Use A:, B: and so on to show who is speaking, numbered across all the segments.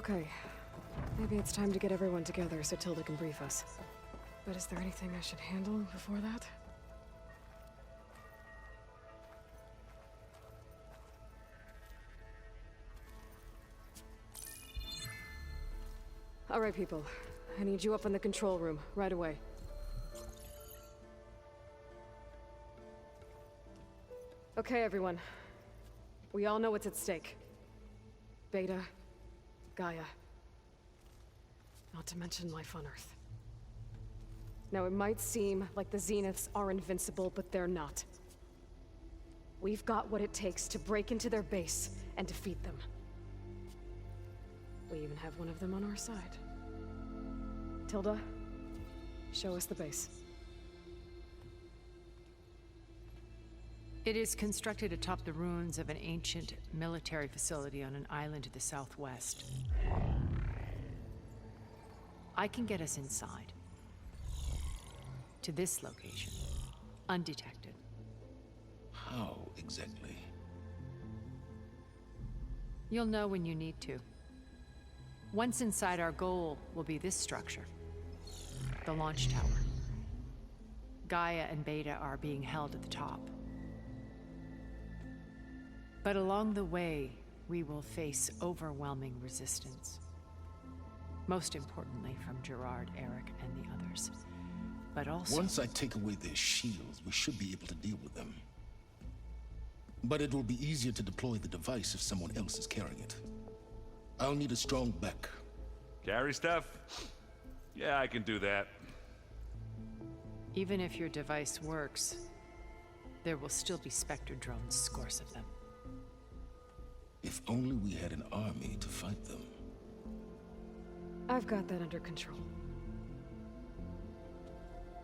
A: Okay. Maybe it's time to get everyone together so Tilda can brief us. But is there anything I should handle before that? All right, people. I need you up in the control room, right away. Okay, everyone. We all know what's at stake. Beta, Gaia. Not to mention life on Earth. Now, it might seem like the Zeniths are invincible, but they're not. We've got what it takes to break into their base and defeat them. We even have one of them on our side. Tilda, show us the base.
B: It is constructed atop the ruins of an ancient military facility on an island to the southwest. I can get us inside. To this location. Undetected.
C: How exactly?
B: You'll know when you need to. Once inside, our goal will be this structure. The launch tower. Gaia and Beta are being held at the top. But along the way, we will face overwhelming resistance. Most importantly from Gerard, Eric, and the others. But also...
C: Once I take away their shields, we should be able to deal with them. But it will be easier to deploy the device if someone else is carrying it. I'll need a strong back.
D: Carry stuff? Yeah, I can do that.
B: Even if your device works, there will still be Spectre drones, scores of them.
C: If only we had an army to fight them.
A: I've got that under control.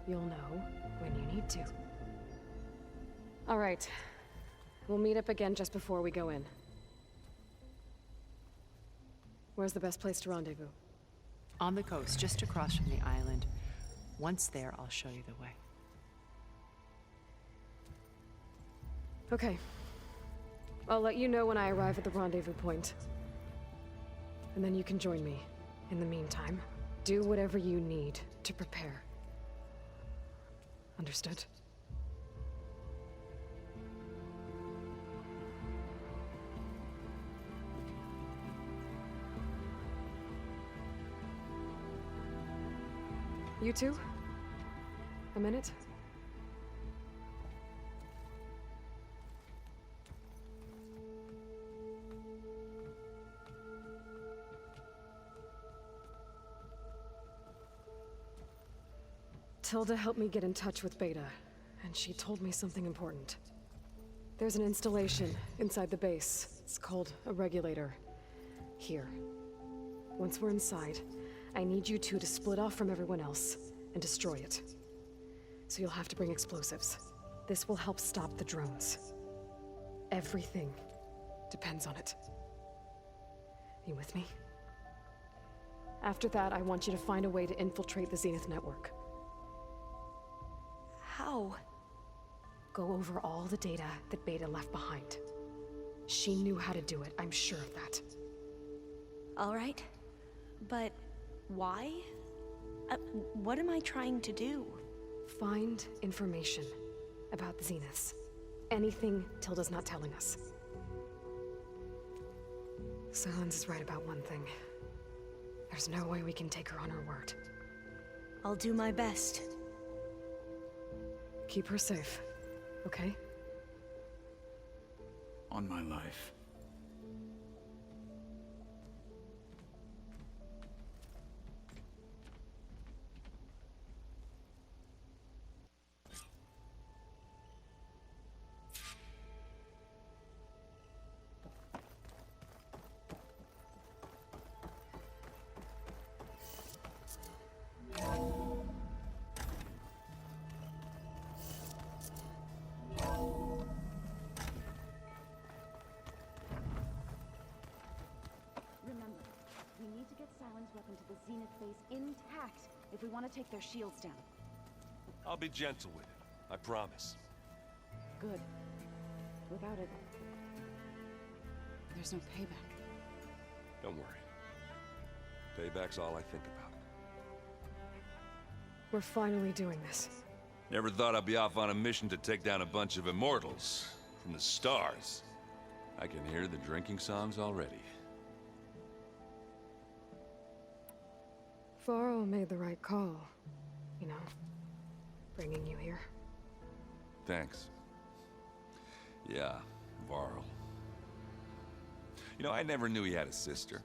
A: You'll know when you need to. All right. We'll meet up again just before we go in. Where's the best place to rendezvous?
B: On the coast, just across from the island. Once there, I'll show you the way.
A: Okay. I'll let you know when I arrive at the rendezvous point. And then you can join me. In the meantime, do whatever you need to prepare. Understood? You two? A minute? Tilda helped me get in touch with Beta, and she told me something important. There's an installation inside the base. It's called a regulator. Here. Once we're inside, I need you two to split off from everyone else and destroy it. So you'll have to bring explosives. This will help stop the drones. Everything depends on it. You with me? After that, I want you to find a way to infiltrate the Zenith network.
E: How?
A: Go over all the data that Beta left behind. She knew how to do it, I'm sure of that.
E: All right. But why? What am I trying to do?
A: Find information about the Zeniths. Anything Tilda's not telling us. Sylens is right about one thing. There's no way we can take her on her word.
E: I'll do my best.
A: Keep her safe, okay?
F: On my life.
G: Remember, we need to get Sylens' weapon to the Zenith base intact if we want to take their shields down.
D: I'll be gentle with it, I promise.
G: Good. Without it, there's no payback.
D: Don't worry. Payback's all I think about.
A: We're finally doing this.
D: Never thought I'd be off on a mission to take down a bunch of immortals from the stars. I can hear the drinking songs already.
A: Varl made the right call. You know, bringing you here.
D: Thanks. Yeah, Varl. You know, I never knew he had a sister.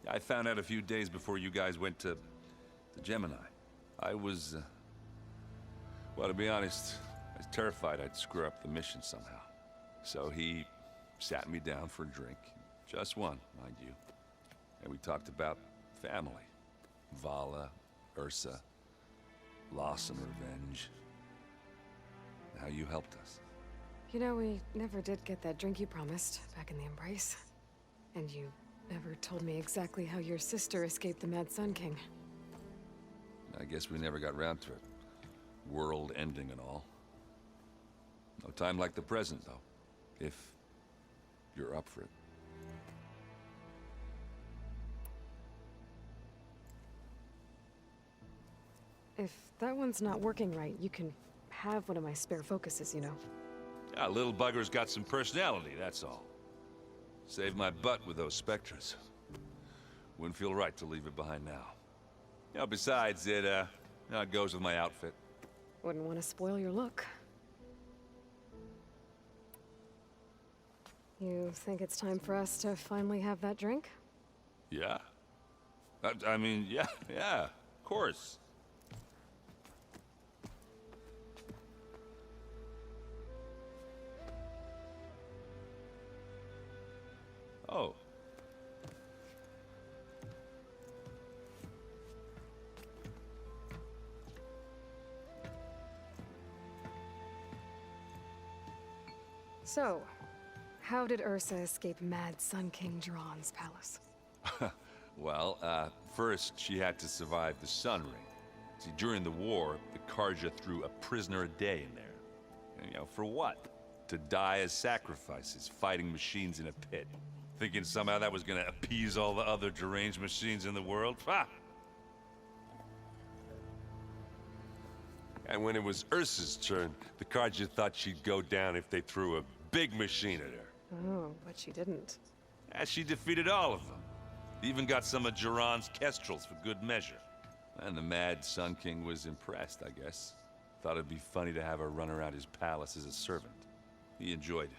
D: I found out a few days before you guys went to Gemini. I was, well, to be honest, I was terrified I'd screw up the mission somehow. So he sat me down for a drink. Just one, mind you. And we talked about family. Vala, Ursa, loss and revenge. How you helped us.
A: You know, we never did get that drink you promised back in the Embrace. And you never told me exactly how your sister escaped the Mad Sun King.
D: I guess we never got round to it. World ending and all. No time like the present, though. If you're up for it.
A: If that one's not working right, you can have one of my spare focuses, you know.
D: Yeah, little bugger's got some personality, that's all. Saved my butt with those Spectres. Wouldn't feel right to leave it behind now. You know, besides, it goes with my outfit.
A: Wouldn't want to spoil your look. You think it's time for us to finally have that drink?
D: Yeah? I mean, yeah, of course. Oh.
A: So, how did Ursa escape Mad Sun King Jiran's palace?
D: Well, first she had to survive the Sun Ring. See, during the war, the Carja threw a prisoner a day in there. And, you know, for what? To die as sacrifices, fighting machines in a pit. Thinking somehow that was gonna appease all the other deranged machines in the world? Ha! And when it was Ursa's turn, the Carja thought she'd go down if they threw a big machine at her.
A: Oh, but she didn't.
D: And she defeated all of them. Even got some of Jiran's Kestrels for good measure. And the Mad Sun King was impressed, I guess. Thought it'd be funny to have her run around his palace as a servant. He enjoyed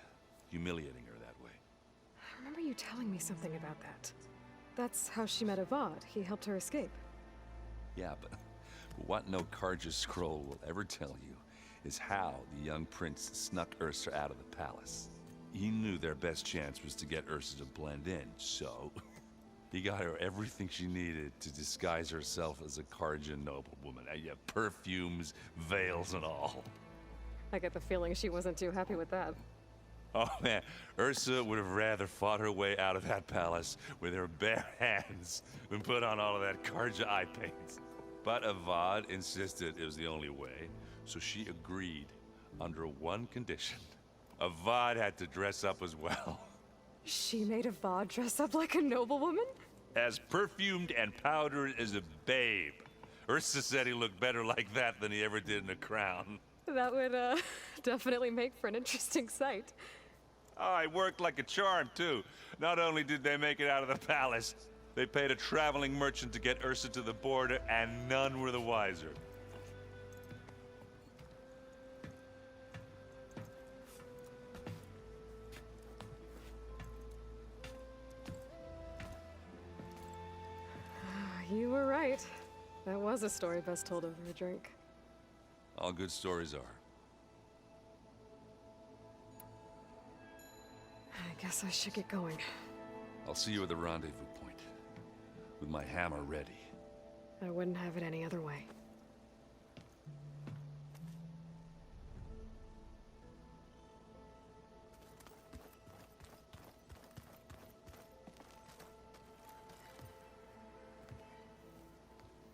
D: humiliating her that way.
A: I remember you telling me something about that. That's how she met Avad. He helped her escape.
D: Yeah, but what no Carja scroll will ever tell you is how the young prince snuck Ursa out of the palace. He knew their best chance was to get Ursa to blend in, so he got her everything she needed to disguise herself as a Carja noblewoman. Yeah, perfumes, veils, and all.
A: I get the feeling she wasn't too happy with that.
D: Oh man, Ursa would have rather fought her way out of that palace with her bare hands than put on all of that Carja eye paint. But Avad insisted it was the only way, so she agreed under one condition. Avad had to dress up as well.
A: She made Avad dress up like a noblewoman?
D: As perfumed and powdered as a babe. Ursa said he looked better like that than he ever did in a crown.
A: That would, definitely make for an interesting sight.
D: Oh, it worked like a charm, too. Not only did they make it out of the palace, they paid a traveling merchant to get Ursa to the border, and none were the wiser.
A: You were right. That was a story best told over a drink.
D: All good stories are.
A: I guess I should get going.
D: I'll see you at the rendezvous point, with my hammer ready.
A: I wouldn't have it any other way.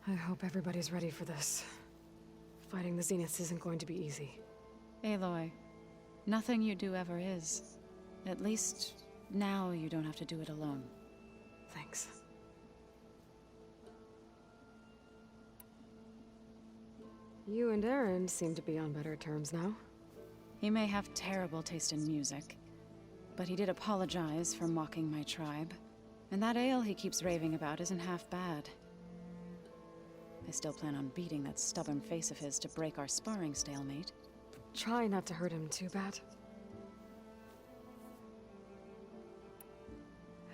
A: I hope everybody's ready for this. Fighting the Zeniths isn't going to be easy.
F: Aloy, nothing you do ever is. At least, now you don't have to do it alone.
A: Thanks. You and Aaron seem to be on better terms now.
F: He may have terrible taste in music, but he did apologize for mocking my tribe. And that ale he keeps raving about isn't half bad. I still plan on beating that stubborn face of his to break our sparring stalemate.
A: Try not to hurt him too bad.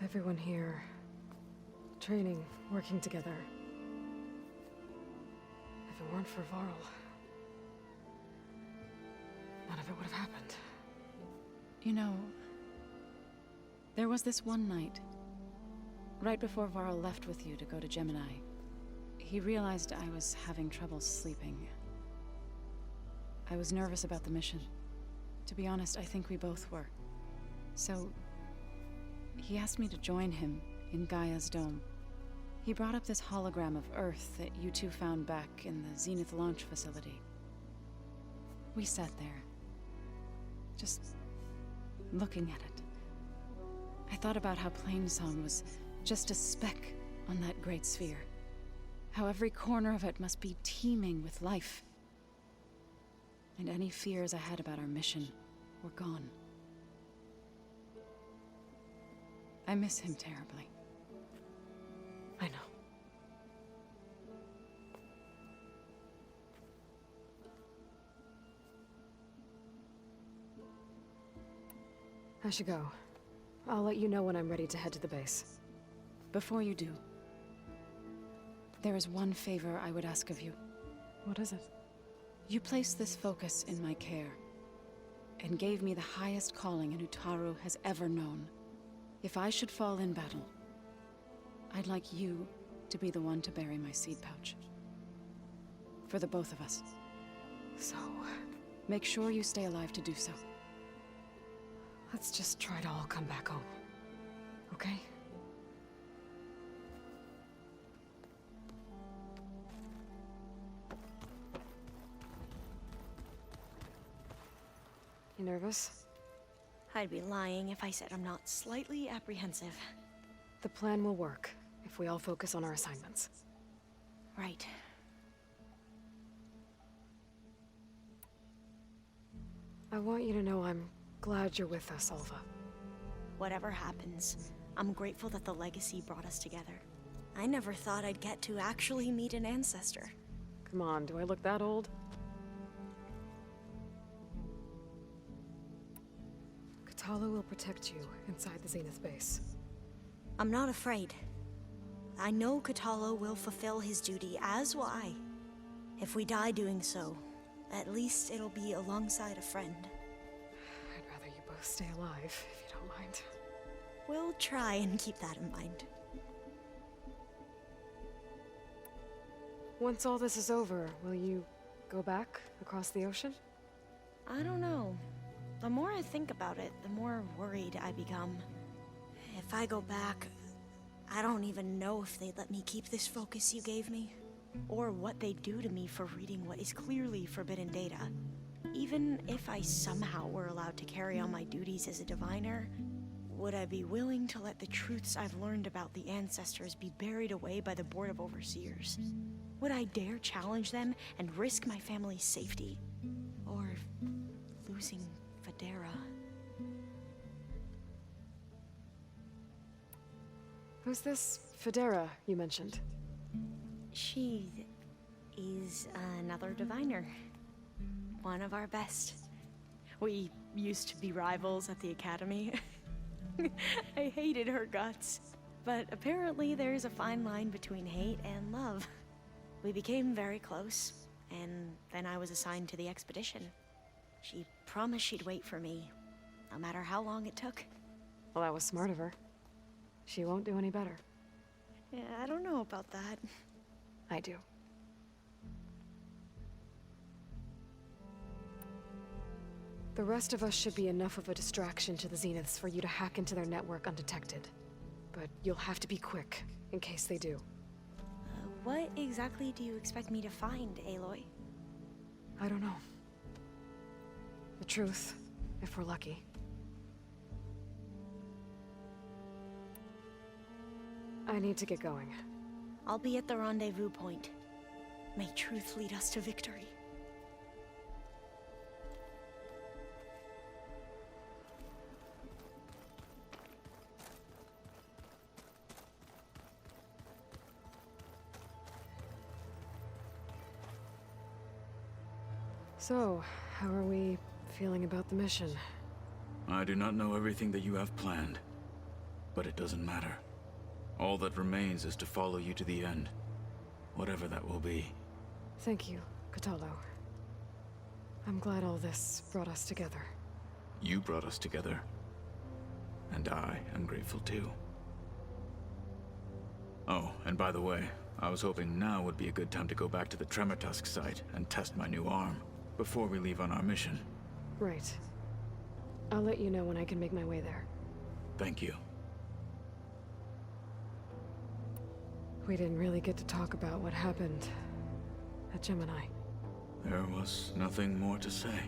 A: Everyone here, training, working together. If it weren't for Varl, none of it would have happened.
F: You know, there was this one night, right before Varl left with you to go to Gemini. He realized I was having trouble sleeping. I was nervous about the mission. To be honest, I think we both were. So, he asked me to join him in Gaia's dome. He brought up this hologram of Earth that you two found back in the Zenith launch facility. We sat there, just looking at it. I thought about how Plainsong was just a speck on that great sphere. How every corner of it must be teeming with life. And any fears I had about our mission were gone. I miss him terribly.
A: I know. I should go. I'll let you know when I'm ready to head to the base.
F: Before you do, there is one favor I would ask of you.
A: What is it?
F: You placed this focus in my care, and gave me the highest calling an Utaru has ever known. If I should fall in battle, I'd like you to be the one to bury my seed pouch. For the both of us.
A: So,
F: Make sure you stay alive to do so.
A: let's just try to all come back home. Okay? You nervous?
E: I'd be lying if I said I'm not slightly apprehensive.
A: The plan will work if we all focus on our assignments.
E: Right.
A: I want you to know I'm glad you're with us, Alva.
E: Whatever happens, I'm grateful that the legacy brought us together. I never thought I'd get to actually meet an ancestor.
A: Come on, do I look that old? Katala will protect you inside the Zenith base.
E: I'm not afraid. I know Katalo will fulfill his duty, as will I. If we die doing so, at least it'll be alongside a friend.
A: I'd rather you both stay alive, if you don't mind.
E: We'll try and keep that in mind.
A: Once all this is over, will you go back across the ocean?
E: I don't know. The more I think about it, the more worried I become. If I go back, I don't even know if they'd let me keep this focus you gave me, or what they'd do to me for reading what is clearly forbidden data. Even if I somehow were allowed to carry on my duties as a diviner, would I be willing to let the truths I've learned about the ancestors be buried away by the Board of Overseers? Would I dare challenge them and risk my family's safety? Or losing Federa?
A: Who's this Federa you mentioned?
E: She is another diviner. One of our best. We used to be rivals at the academy. I hated her guts. But apparently there's a fine line between hate and love. We became very close, and then I was assigned to the expedition. She promised she'd wait for me, no matter how long it took.
A: Well, that was smart of her. She won't do any better.
E: Yeah, I don't know about that.
A: I do. The rest of us should be enough of a distraction to the Zeniths for you to hack into their network undetected. But you'll have to be quick, in case they do.
E: What exactly do you expect me to find, Aloy?
A: I don't know. The truth, if we're lucky. I need to get going.
E: I'll be at the rendezvous point. May truth lead us to victory.
A: So, how are we feeling about the mission?
H: I do not know everything that you have planned, but it doesn't matter. All that remains is to follow you to the end, whatever that will be.
A: Thank you, Kotallo. I'm glad all this brought us together.
H: You brought us together, and I am grateful too. Oh, and by the way, I was hoping now would be a good time to go back to the Tremortusk site and test my new arm, before we leave on our mission.
A: Right. I'll let you know when I can make my way there.
H: Thank you.
A: We didn't really get to talk about what happened at Gemini.
H: There was nothing more to say.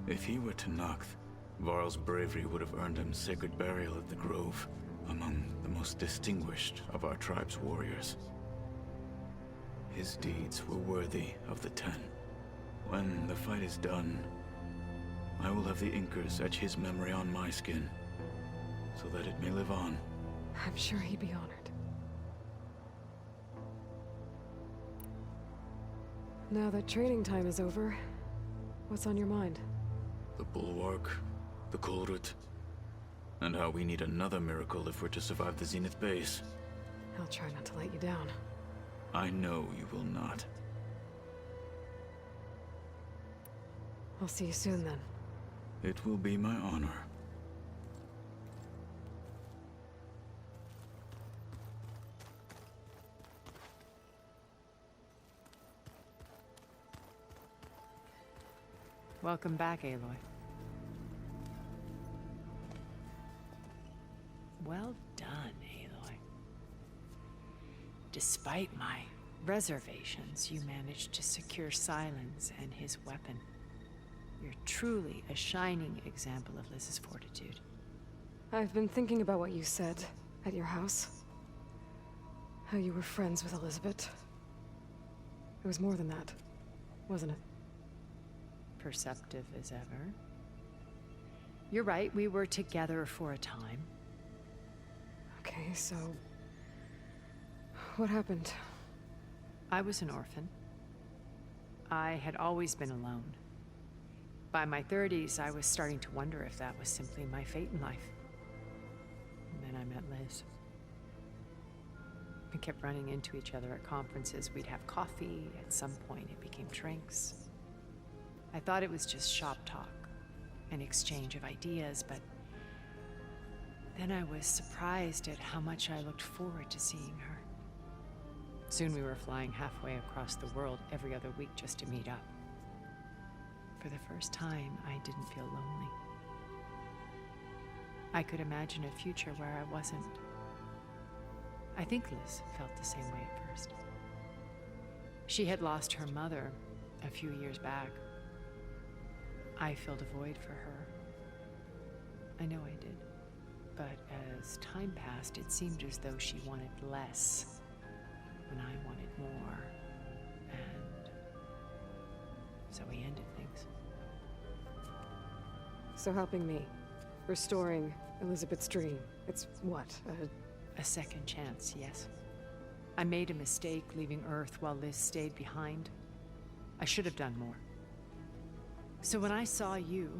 H: If he were to Noct, Varl's bravery would have earned him sacred burial at the Grove, among the most distinguished of our tribe's warriors. His deeds were worthy of the Ten. When the fight is done, I will have the Inkers etch his memory on my skin, so that it may live on.
A: I'm sure he'd be honored. Now that training time is over, what's on your mind?
H: The Bulwark, the Kulrut, and how we need another miracle if we're to survive the Zenith base.
A: I'll try not to let you down.
H: I know you will not.
A: I'll see you soon then.
H: It will be my honor.
B: Welcome back, Aloy. Well done, Aloy. Despite my reservations, you managed to secure Sylens and his weapon. You're truly a shining example of Liz's fortitude.
A: I've been thinking about what you said at your house. How you were friends with Elizabeth. It was more than that, wasn't it?
B: Perceptive as ever. You're right, we were together for a time.
A: Okay, so... what happened?
B: I was an orphan. I had always been alone. By my 30s, I was starting to wonder if that was simply my fate in life. And then I met Liz. We kept running into each other at conferences. We'd have coffee. At some point, it became drinks. I thought it was just shop talk, an exchange of ideas, but then I was surprised at how much I looked forward to seeing her. Soon we were flying halfway across the world every other week just to meet up. For the first time, I didn't feel lonely. I could imagine a future where I wasn't. I think Liz felt the same way at first. She had lost her mother a few years back. I filled a void for her. I know I did. But as time passed, it seemed as though she wanted less, when I wanted more. And so we ended things.
A: So helping me. Restoring Elizabeth's dream. It's what?
B: A second chance, yes. I made a mistake leaving Earth while Liz stayed behind. I should have done more. So when I saw you,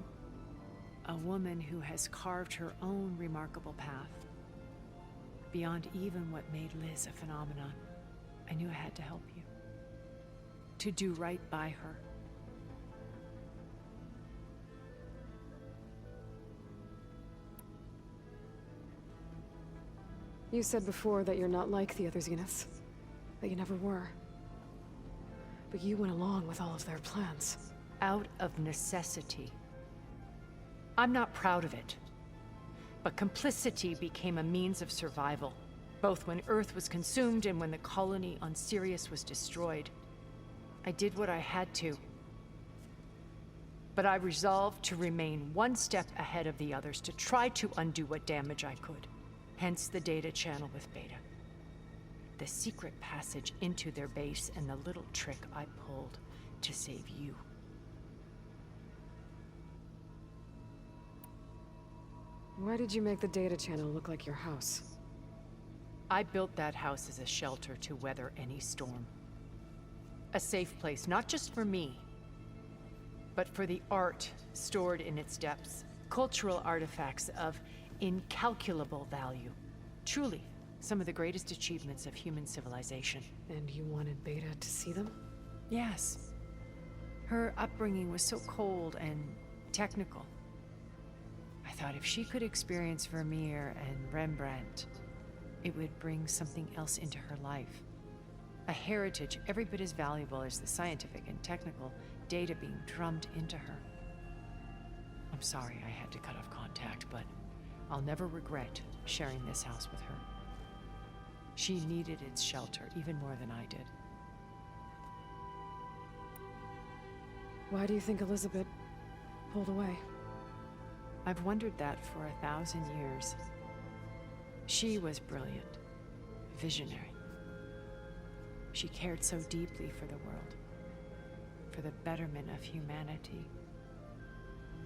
B: a woman who has carved her own remarkable path, beyond even what made Liz a phenomenon, I knew I had to help you. To do right by her.
A: You said before that you're not like the other Zeniths. That you never were. But you went along with all of their plans.
B: Out of necessity. I'm not proud of it. But complicity became a means of survival, both when Earth was consumed and when the colony on Sirius was destroyed. I did what I had to. But I resolved to remain one step ahead of the others, to try to undo what damage I could. Hence the data channel with Beta. The secret passage into their base and the little trick I pulled to save you.
A: Why did you make the data channel look like your house?
B: I built that house as a shelter to weather any storm. A safe place, not just for me, but for the art stored in its depths. Cultural artifacts of incalculable value. Truly, some of the greatest achievements of human civilization.
A: And you wanted Beta to see them?
B: Yes. Her upbringing was so cold and technical. I thought if she could experience Vermeer and Rembrandt, it would bring something else into her life. A heritage every bit as valuable as the scientific and technical data being drummed into her. I'm sorry I had to cut off contact, but I'll never regret sharing this house with her. She needed its shelter even more than I did.
A: Why do you think Elizabeth pulled away?
B: I've wondered that for 1,000 years. She was brilliant, visionary. She cared so deeply for the world, for the betterment of humanity.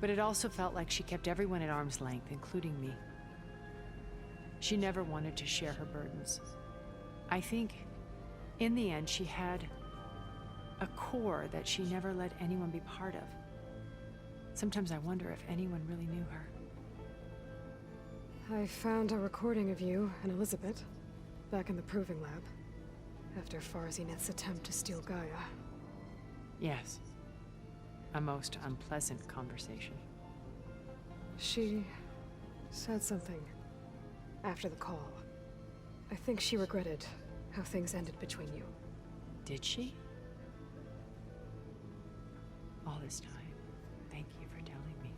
B: But it also felt like she kept everyone at arm's length, including me. She never wanted to share her burdens. I think, in the end, she had a core that she never let anyone be part of. Sometimes I wonder if anyone really knew her.
A: I found a recording of you and Elizabeth back in the Proving Lab after Farzineth's attempt to steal Gaia.
B: Yes. A most unpleasant conversation.
A: She said something after the call. I think she regretted how things ended between you.
B: Did she? All this time, thank you for telling me.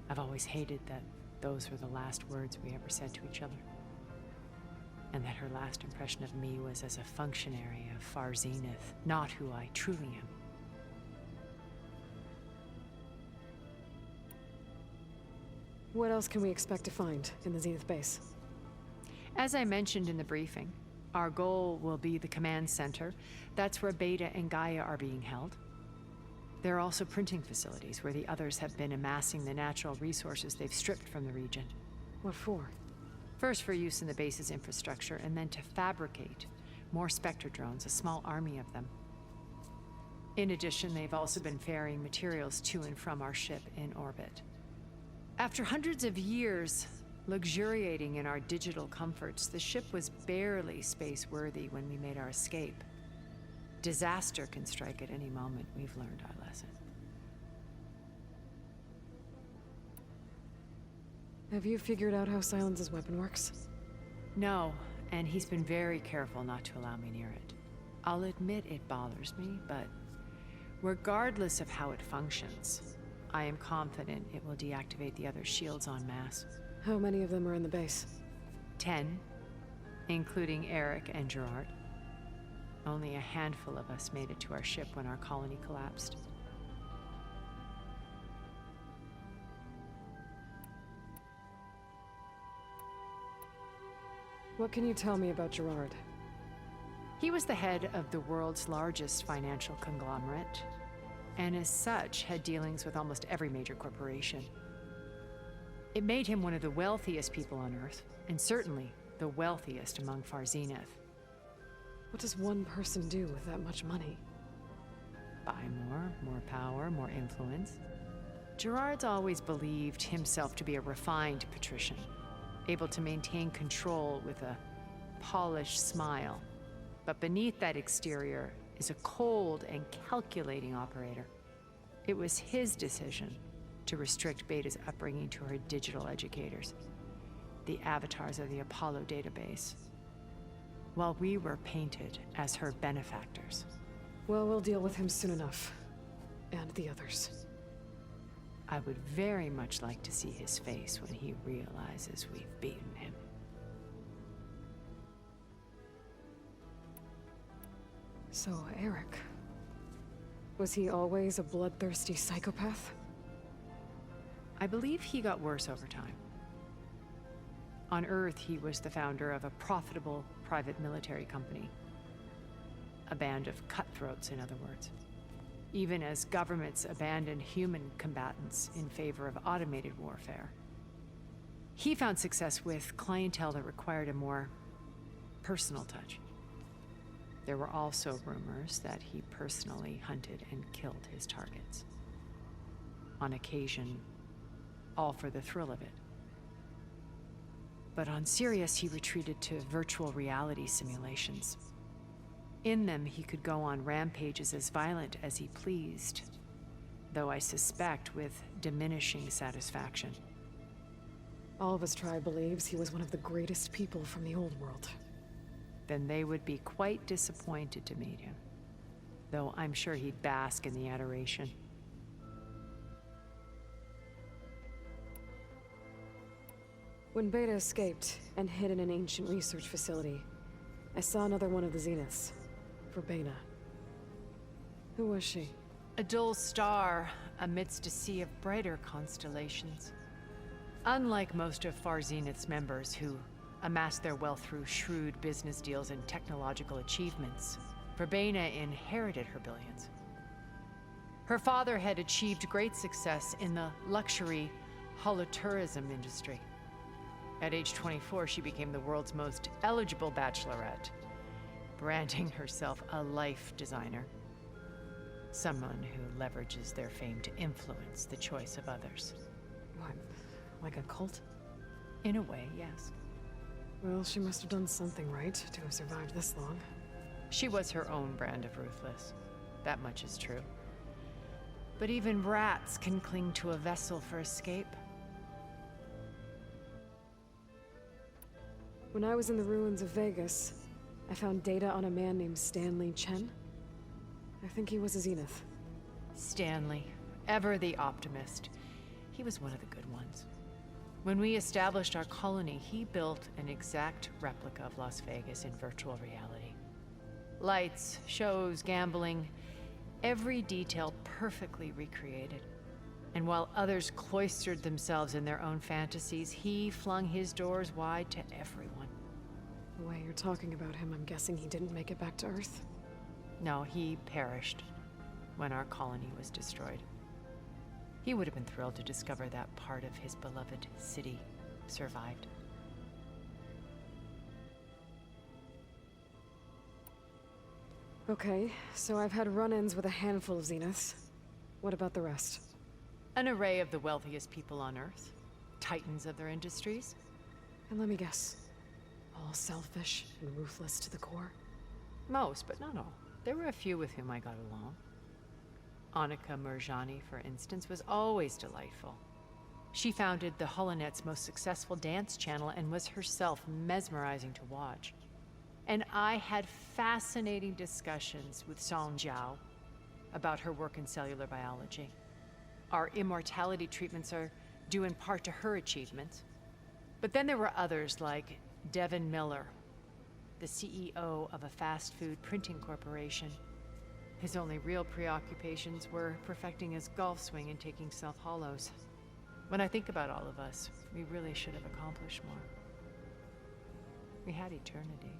B: I've always hated that those were the last words we ever said to each other. And that her last impression of me was as a functionary of Far Zenith, not who I truly am.
A: What else can we expect to find in the Zenith base?
B: As I mentioned in the briefing, our goal will be the command center. That's where Beta and Gaia are being held. There are also printing facilities where the others have been amassing the natural resources they've stripped from the region.
A: What for?
B: First for use in the base's infrastructure, and then to fabricate more Spectre drones, a small army of them. In addition, they've also been ferrying materials to and from our ship in orbit. After hundreds of years luxuriating in our digital comforts, the ship was barely space-worthy when we made our escape. Disaster can strike at any moment. We've learned our lesson.
A: Have you figured out how Silence's weapon works?
B: No, and he's been very careful not to allow me near it. I'll admit it bothers me, but regardless of how it functions, I am confident it will deactivate the other shields en masse.
A: How many of them are in the base?
B: 10, including Eric and Gerard. Only a handful of us made it to our ship when our colony collapsed.
A: What can you tell me about Gerard?
B: He was the head of the world's largest financial conglomerate, and as such had dealings with almost every major corporation. It made him one of the wealthiest people on Earth, and certainly the wealthiest among Far Zenith.
A: What does one person do with that much money?
B: Buy more power, more influence. Gerard's always believed himself to be a refined patrician, able to maintain control with a polished smile. But beneath that exterior is a cold and calculating operator. It was his decision to restrict Beta's upbringing to her digital educators, the avatars of the Apollo database, while we were painted as her benefactors.
A: Well, we'll deal with him soon enough. And the others.
B: I would very much like to see his face when he realizes we've beaten him.
A: So, Eric. Was he always a bloodthirsty psychopath?
B: I believe he got worse over time. On Earth, he was the founder of a profitable private military company. A band of cutthroats, in other words. Even as governments abandoned human combatants in favor of automated warfare. He found success with clientele that required a more personal touch. There were also rumors that he personally hunted and killed his targets. On occasion, all for the thrill of it. But on Sirius, he retreated to virtual reality simulations. In them, he could go on rampages as violent as he pleased, though I suspect with diminishing satisfaction.
A: All of his tribe believes he was one of the greatest people from the old world.
B: Then they would be quite disappointed to meet him, though I'm sure he'd bask in the adoration.
A: When Beta escaped and hid in an ancient research facility, I saw another one of the Zeniths, Verbena. Who was she?
B: A dull star amidst a sea of brighter constellations. Unlike most of Far Zenith's members who amassed their wealth through shrewd business deals and technological achievements, Verbena inherited her billions. Her father had achieved great success in the luxury holotourism industry. At age 24, she became the world's most eligible bachelorette, branding herself a life designer. Someone who leverages their fame to influence the choice of others.
A: What, like a cult?
B: In a way, yes.
A: Well, she must have done something right to have survived this long.
B: She was her own brand of ruthless. That much is true. But even rats can cling to a vessel for escape.
A: When I was in the ruins of Vegas, I found data on a man named Stanley Chen. I think he was a Zenith.
B: Stanley, ever the optimist. He was one of the good ones. When we established our colony, he built an exact replica of Las Vegas in virtual reality. Lights, shows, gambling, every detail perfectly recreated. And while others cloistered themselves in their own fantasies, he flung his doors wide to everyone.
A: The way you're talking about him, I'm guessing he didn't make it back to Earth?
B: No, he perished when our colony was destroyed. He would have been thrilled to discover that part of his beloved city survived.
A: Okay, so I've had run-ins with a handful of Zeniths. What about the rest?
B: An array of the wealthiest people on Earth, titans of their industries.
A: And let me guess, all selfish and ruthless to the core?
B: Most, but not all. There were a few with whom I got along. Annika Murjani, for instance, was always delightful. She founded the Holonet's most successful dance channel and was herself mesmerizing to watch. And I had fascinating discussions with Song Jiao about her work in cellular biology. Our immortality treatments are due in part to her achievements. But then there were others like Devin Miller, the CEO of a fast food printing corporation. His only real preoccupations were perfecting his golf swing and taking self-hollows. When I think about all of us, we really should have accomplished more. We had eternity.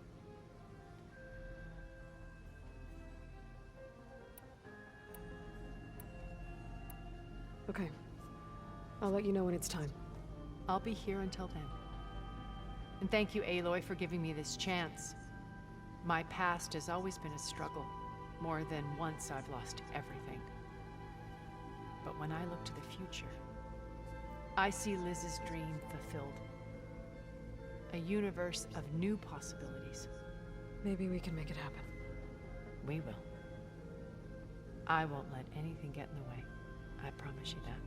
A: Okay. I'll let you know when it's time.
B: I'll be here until then. And thank you, Aloy, for giving me this chance. My past has always been a struggle. More than once I've lost everything. But when I look to the future, I see Liz's dream fulfilled. A universe of new possibilities.
A: Maybe we can make it happen.
B: We will. I won't let anything get in the way. I promise you that.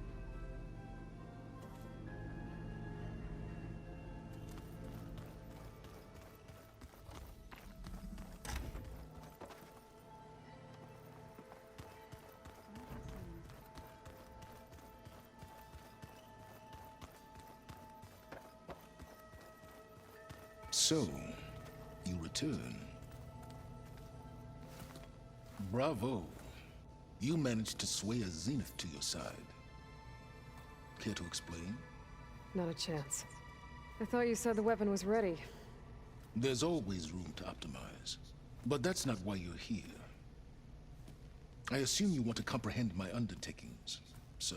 C: So, you return. Bravo. You managed to sway a Zenith to your side. Care to explain?
A: Not a chance. I thought you said the weapon was ready.
C: There's always room to optimize. But that's not why you're here. I assume you want to comprehend my undertakings. So,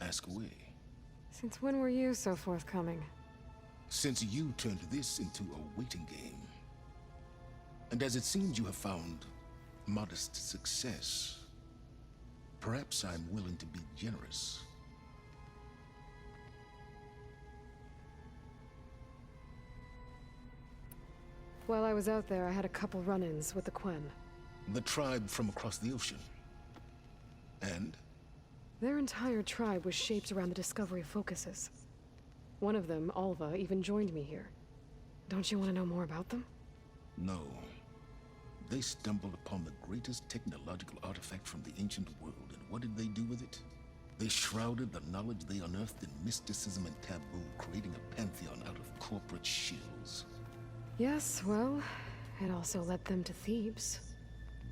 C: ask away.
A: Since when were you so forthcoming?
C: Since you turned this into a waiting game. And as it seems you have found modest success, perhaps I'm willing to be generous.
A: While I was out there, I had a couple run-ins with the Quen.
C: The tribe from across the ocean. And?
A: Their entire tribe was shaped around the Discovery focuses. One of them, Alva, even joined me here. Don't you want to know more about them?
C: No. They stumbled upon the greatest technological artifact from the ancient world, and what did they do with it? They shrouded the knowledge they unearthed in mysticism and taboo, creating a pantheon out of corporate shills.
A: Yes, well, it also led them to Thebes.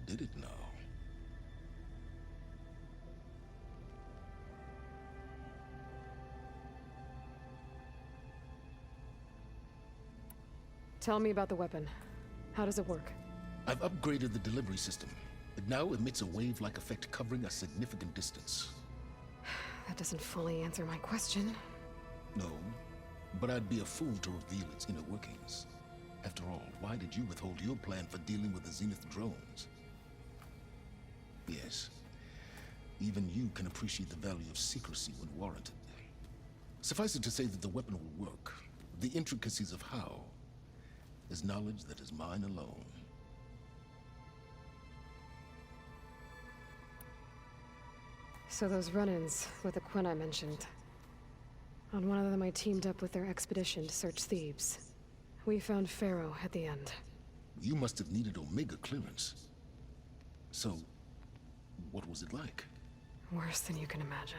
C: Did it now?
A: Tell me about the weapon. How does it work?
C: I've upgraded the delivery system. It now emits a wave-like effect covering a significant distance.
A: That doesn't fully answer my question.
C: No, but I'd be a fool to reveal its inner workings. After all, why did you withhold your plan for dealing with the Zenith drones? Yes, even you can appreciate the value of secrecy when warranted. Suffice it to say that the weapon will work. The intricacies of how is knowledge that is mine alone.
A: So those run-ins with the Quen I mentioned. On one of them I teamed up with their expedition to search Thebes. We found Pharaoh at the end.
C: You must have needed Omega clearance. So, what was it like?
A: Worse than you can imagine.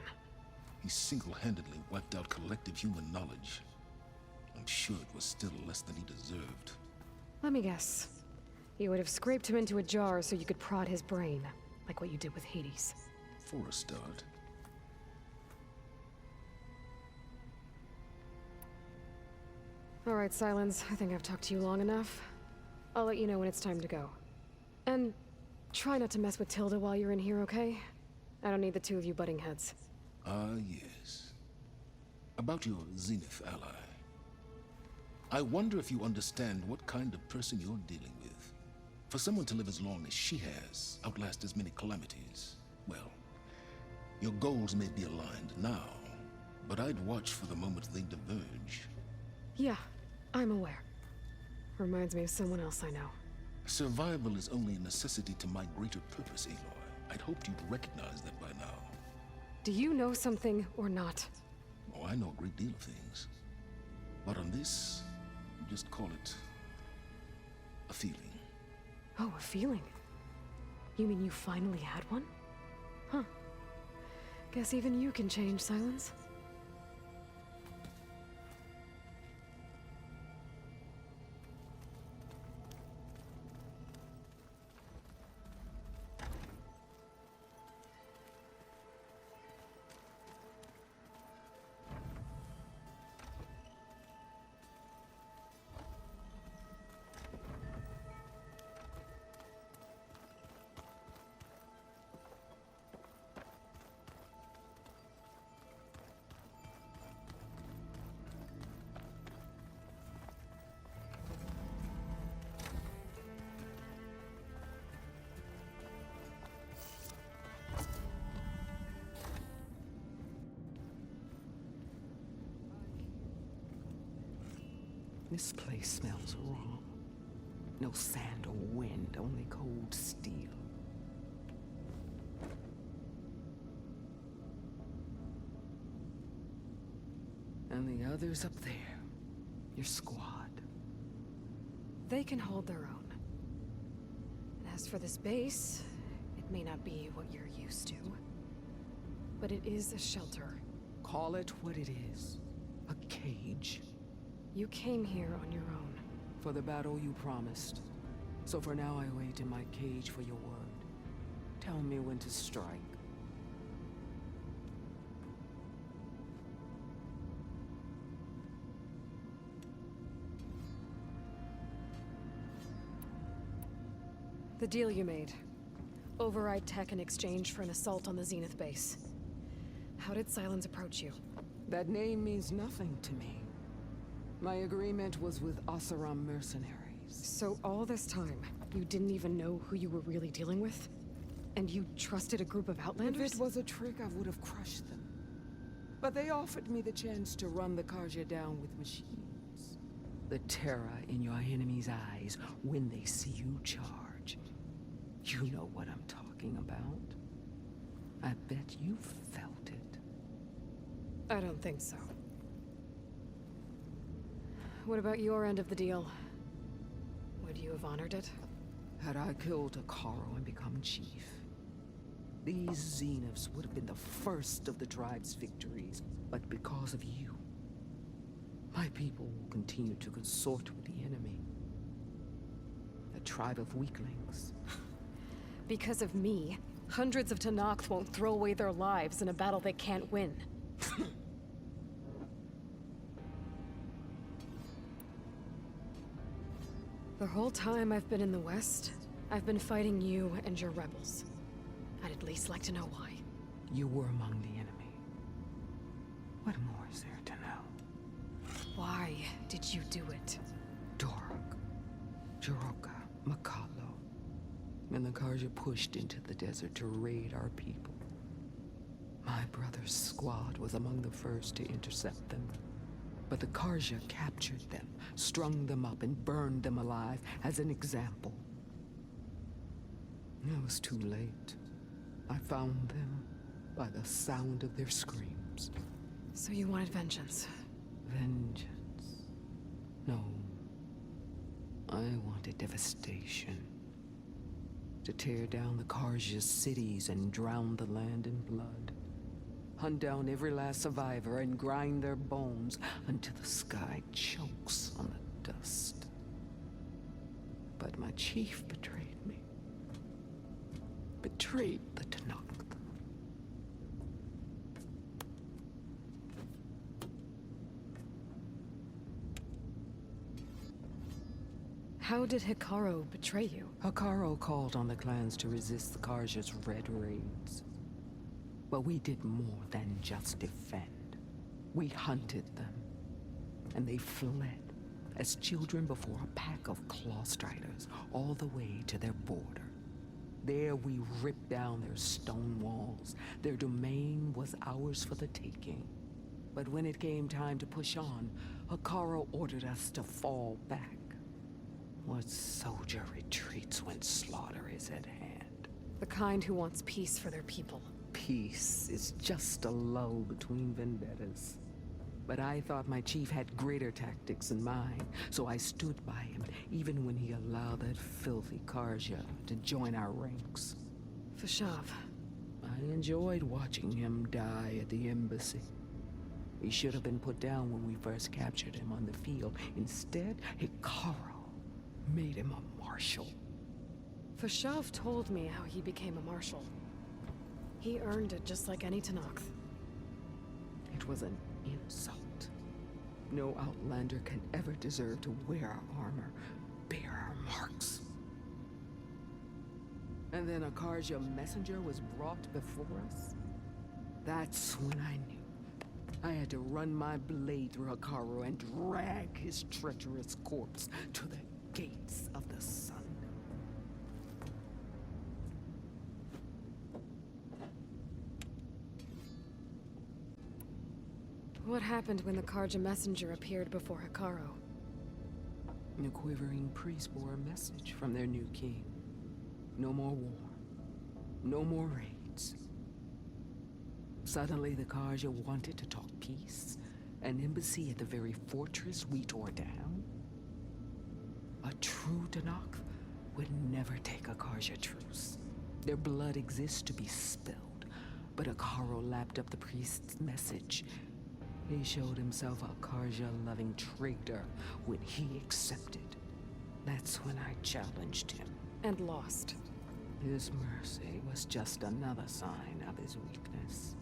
C: He single-handedly wiped out collective human knowledge. I'm sure it was still less than he deserved.
A: Let me guess. You would have scraped him into a jar so you could prod his brain, like what you did with Hades.
C: For a start.
A: All right, Silence. I think I've talked to you long enough. I'll let you know when it's time to go. And try not to mess with Tilda while you're in here, okay? I don't need the two of you butting heads.
C: Ah, yes. About your Zenith ally. I wonder if you understand what kind of person you're dealing with. For someone to live as long as she has, outlast as many calamities, well, your goals may be aligned now, but I'd watch for the moment they diverge.
A: Yeah, I'm aware. Reminds me of someone else I know.
C: Survival is only a necessity to my greater purpose, Aloy. I'd hoped you'd recognize that by now.
A: Do you know something or not?
C: Oh, I know a great deal of things. But on this, just call it a feeling.
A: Oh, a feeling? You mean you finally had one? Huh. Guess even you can change, Silence.
I: This place smells wrong. No sand or wind, only cold steel. And the others up there, your squad.
A: They can hold their own. And as for this base, it may not be what you're used to. But it is a shelter.
I: Call it what it is. A cage.
A: You came here on your own.
I: For the battle you promised. So for now I wait in my cage for your word. Tell me when to strike.
A: The deal you made. Override tech in exchange for an assault on the Zenith base. How did Silence approach you?
I: That name means nothing to me. My agreement was with Oseram mercenaries.
A: So all this time, You didn't even know who you were really dealing with? And you trusted a group of
I: If
A: Outlanders?
I: it was a trick, I would have crushed them. But they offered me the chance to run the Karja down with machines. The terror in your enemy's eyes when they see you charge. You know what I'm talking about. I bet you felt it.
A: I don't think so. What about your end of the deal? Would you have honored it?
I: Had I killed Hekarro and become chief, these Zeniths would have been the first of the tribe's victories. But because of you, my people will continue to consort with the enemy. A tribe of weaklings.
A: Because of me, hundreds of Tenakth won't throw away their lives in a battle they can't win. The whole time I've been in the West, I've been fighting you and your rebels. I'd at least like to know why.
I: You were among the enemy. What more is there to know?
A: Why did you do it?
I: Dorok, Jiroka, Makalo, and the Karja pushed into the desert to raid our people. My brother's squad was among the first to intercept them. But the Karja captured them, strung them up, and burned them alive as an example. It was too late. I found them by the sound of their screams.
A: So you wanted vengeance?
I: Vengeance? No. I wanted devastation. To tear down the Karja's cities and drown the land in blood. Hunt down every last survivor and grind their bones until the sky chokes on the dust. But my chief betrayed me. Betrayed the Tenakth.
A: How did Hekarro betray you?
I: Hekarro called on the clans to resist the Karja's red raids. But we did more than just defend. We hunted them, and they fled as children before a pack of claw striders all the way to their border. There we ripped down their stone walls. Their domain was ours for the taking. But when it came time to push on, Hekarro ordered us to fall back. What soldier retreats when slaughter is at hand?
A: The kind who wants peace for their people.
I: Peace is just a lull between vendettas. But I thought my chief had greater tactics in mind, so I stood by him, even when he allowed that filthy Karja to join our ranks.
A: Fashav.
I: I enjoyed watching him die at the embassy. He should have been put down when we first captured him on the field. Instead, Hekarro made him a marshal.
A: Fashav told me how he became a marshal. He earned it just like any Tenakth.
I: It was an insult. No Outlander can ever deserve to wear our armor, bear our marks. And then a Karja messenger was brought before us. That's when I knew. I had to run my blade through Hekarro and drag his treacherous corpse to the gates of the sun.
A: What happened when the Karja messenger appeared before Hekarro?
I: The quivering priests bore a message from their new king. No more war. No more raids. Suddenly the Karja wanted to talk peace. An embassy at the very fortress we tore down. A true Tenakth would never take a Karja truce. Their blood exists to be spilled. But Hekarro lapped up the priest's message. He showed himself a Karja-loving traitor when he accepted. That's when I challenged him.
A: And lost.
I: His mercy was just another sign of his weakness.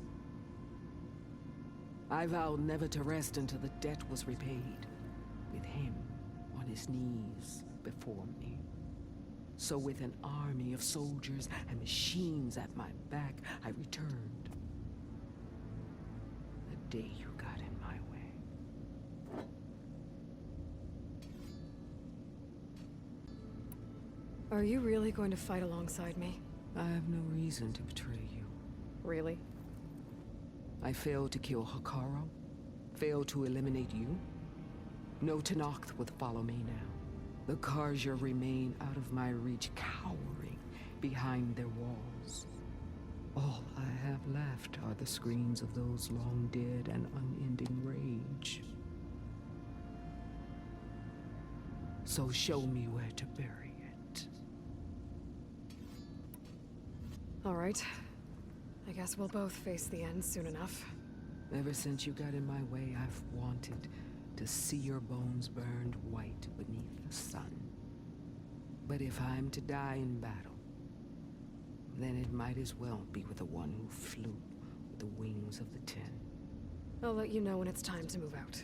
I: I vowed never to rest until the debt was repaid, with him on his knees before me. So with an army of soldiers and machines at my back, I returned. The day you got in my way.
A: Are you really going to fight alongside me?
I: I have no reason to betray you.
A: Really?
I: I failed to kill Hikaru? Failed to eliminate you? No Tenakth would follow me now. The Karja remain out of my reach, cowering behind their walls. All I have left are the screams of those long dead and unending rage. So show me where to bury it.
A: All right. I guess we'll both face the end soon enough.
I: Ever since you got in my way, I've wanted to see your bones burned white beneath the sun. But if I'm to die in battle, then it might as well be with the one who flew with the wings of the Ten.
A: I'll let you know when it's time to move out.